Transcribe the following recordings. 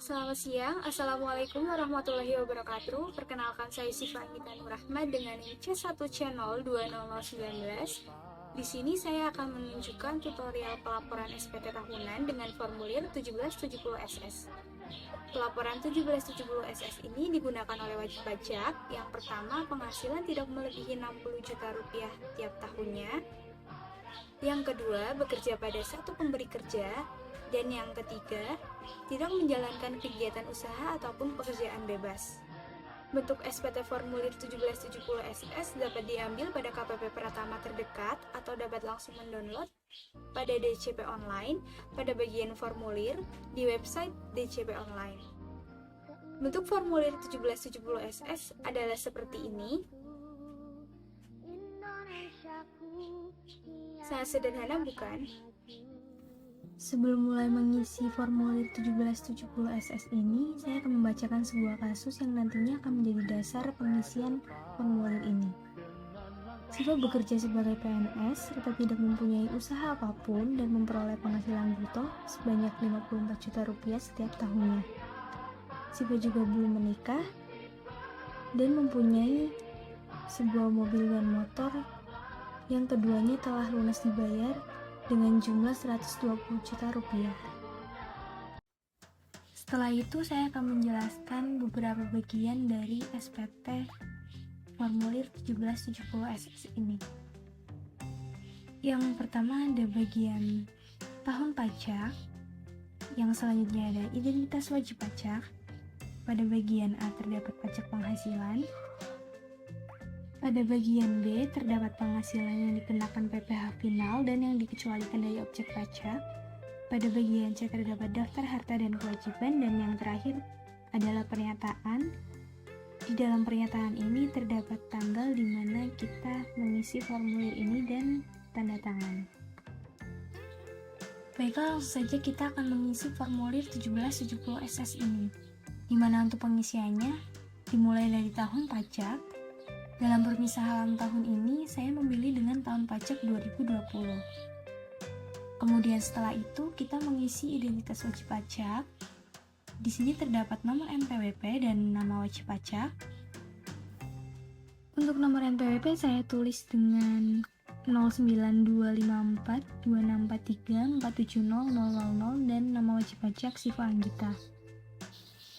Selamat siang, Assalamualaikum warahmatullahi wabarakatuh. Perkenalkan saya Siva Anggita Nurrahma dengan NIM C1 Channel 20019. Di sini saya akan menunjukkan tutorial pelaporan SPT tahunan dengan formulir 1770SS. Pelaporan 1770 SS ini digunakan oleh wajib pajak. Yang pertama, penghasilan tidak melebihi 60 juta rupiah tiap tahunnya. Yang kedua, bekerja pada satu pemberi kerja. Dan yang ketiga, tidak menjalankan kegiatan usaha ataupun pekerjaan bebas. Bentuk SPT formulir 1770 SS dapat diambil pada KPP Pratama terdekat atau dapat langsung mendownload pada DCP Online pada bagian formulir di website DCP Online. Bentuk formulir 1770 SS adalah seperti ini. Sangat sederhana, bukan? Sebelum mulai mengisi formulir 1770 SS ini, saya akan membacakan sebuah kasus yang nantinya akan menjadi dasar pengisian formulir ini. Siva bekerja sebagai PNS serta tidak mempunyai usaha apapun dan memperoleh penghasilan bruto sebanyak 54 juta rupiah setiap tahunnya. Siva juga belum menikah dan mempunyai sebuah mobil dan motor yang keduanya telah lunas dibayar dengan jumlah 120 juta rupiah. Setelah itu saya akan menjelaskan beberapa bagian dari SPT formulir 1770 SS ini. Yang pertama ada bagian tahun pajak, yang selanjutnya ada identitas wajib pajak. Pada bagian A terdapat pajak penghasilan. Pada bagian B, terdapat penghasilan yang dikenakan PPh final dan yang dikecualikan dari objek pajak. Pada bagian C, terdapat daftar harta dan kewajiban, dan yang terakhir adalah pernyataan. Di dalam pernyataan ini terdapat tanggal di mana kita mengisi formulir ini dan tanda tangan. Baiklah, langsung saja kita akan mengisi formulir 1770 SS ini. Di mana untuk pengisiannya dimulai dari tahun pajak. Dalam permisalan tahun ini, saya memilih dengan tahun pajak 2020. Kemudian setelah itu, kita mengisi identitas wajib pajak. Di sini terdapat nomor NPWP dan nama wajib pajak. Untuk nomor NPWP saya tulis dengan 09254 2643 470 000 dan nama wajib pajak Siva Anggita.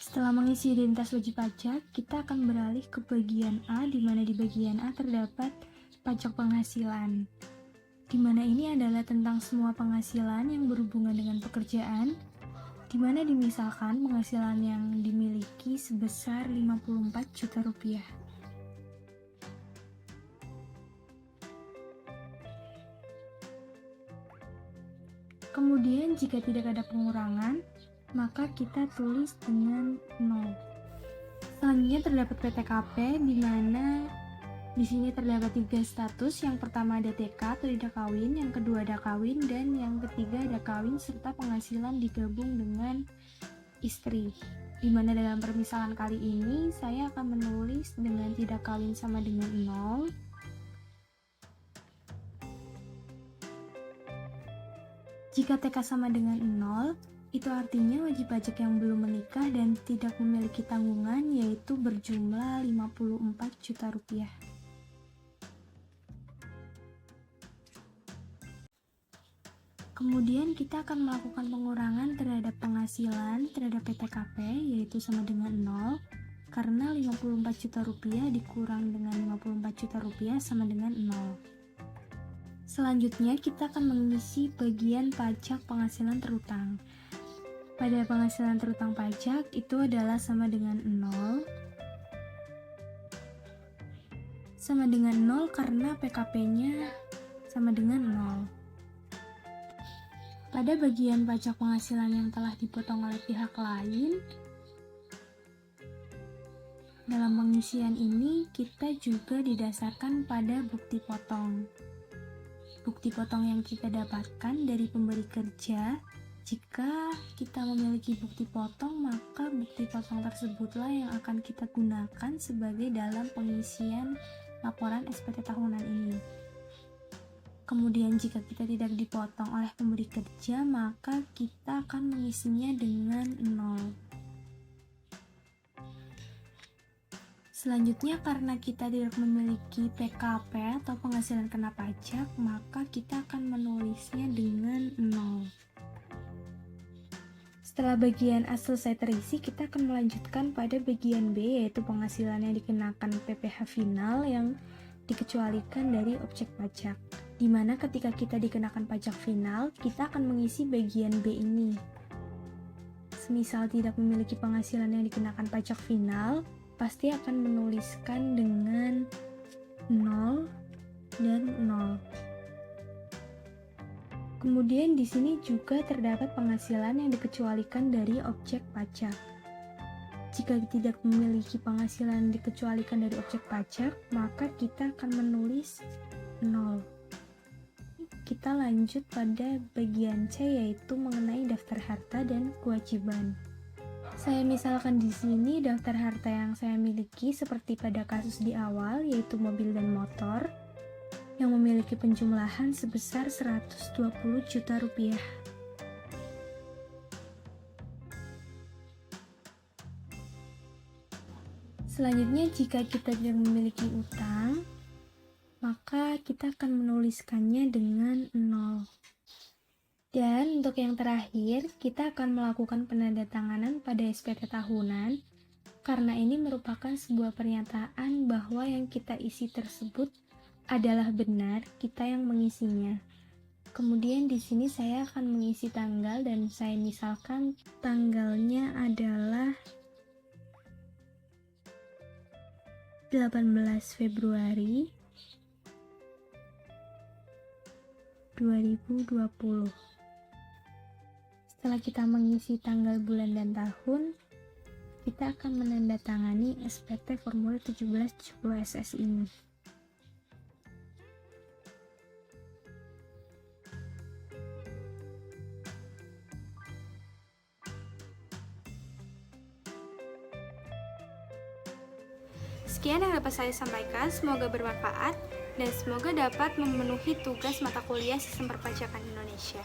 Setelah mengisi identitas wajib pajak, kita akan beralih ke bagian A, di mana di bagian A terdapat pajak penghasilan. Di mana ini adalah tentang semua penghasilan yang berhubungan dengan pekerjaan, di mana dimisalkan penghasilan yang dimiliki sebesar 54 juta rupiah. Kemudian jika tidak ada pengurangan, maka kita tulis dengan 0. Selanjutnya terdapat PTKP, di mana di sini terdapat 3 status. Yang pertama ada TK atau tidak kawin, yang kedua ada kawin, dan yang ketiga ada kawin serta penghasilan digabung dengan istri. Di mana dalam permisalan kali ini saya akan menulis dengan tidak kawin sama dengan 0. Jika TK sama dengan 0, itu artinya wajib pajak yang belum menikah dan tidak memiliki tanggungan, yaitu berjumlah 54 juta rupiah. Kemudian kita akan melakukan pengurangan terhadap penghasilan terhadap PTKP, yaitu sama dengan 0, karena 54 juta rupiah dikurang dengan 54 juta rupiah sama dengan 0. Selanjutnya kita akan mengisi bagian pajak penghasilan terutang. Pada penghasilan terutang pajak itu adalah sama dengan 0. Sama dengan 0 karena PKP-nya sama dengan 0. Pada bagian pajak penghasilan yang telah dipotong oleh pihak lain, dalam pengisian ini kita juga didasarkan pada bukti potong. Bukti potong yang kita dapatkan dari pemberi kerja. Jika kita memiliki bukti potong, maka bukti potong tersebutlah yang akan kita gunakan sebagai dalam pengisian laporan SPT tahunan ini. Kemudian jika kita tidak dipotong oleh pemberi kerja, maka kita akan mengisinya dengan 0. Selanjutnya, karena kita tidak memiliki PKP atau penghasilan kena pajak, maka kita akan menulisnya dengan 0. Setelah bagian A selesai terisi, kita akan melanjutkan pada bagian B, yaitu penghasilan yang dikenakan PPh final yang dikecualikan dari objek pajak. Di mana ketika kita dikenakan pajak final, kita akan mengisi bagian B ini. Semisal tidak memiliki penghasilan yang dikenakan pajak final, pasti akan menuliskan dengan 0 dan 0. Kemudian di sini juga terdapat penghasilan yang dikecualikan dari objek pajak. Jika tidak memiliki penghasilan yang dikecualikan dari objek pajak, maka kita akan menulis 0. Kita lanjut pada bagian C, yaitu mengenai daftar harta dan kewajiban. Saya misalkan di sini daftar harta yang saya miliki seperti pada kasus di awal, yaitu mobil dan motor, yang memiliki penjumlahan sebesar 120 juta rupiah. Selanjutnya, jika kita tidak memiliki utang, maka kita akan menuliskannya dengan 0. Dan untuk yang terakhir, kita akan melakukan penandatanganan pada SPT tahunan, karena ini merupakan sebuah pernyataan bahwa yang kita isi tersebut adalah benar, kita yang mengisinya. Kemudian di sini saya akan mengisi tanggal dan saya misalkan tanggalnya adalah 18 Februari 2020. Setelah kita mengisi tanggal, bulan, dan tahun, kita akan menandatangani SPT formulir 1770 SS ini. Sekian yang dapat saya sampaikan, semoga bermanfaat dan semoga dapat memenuhi tugas mata kuliah Sistem Perpajakan Indonesia.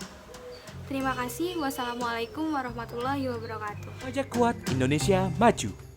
Terima kasih. Wassalamualaikum warahmatullahi wabarakatuh. Pajak Kuat Indonesia Maju.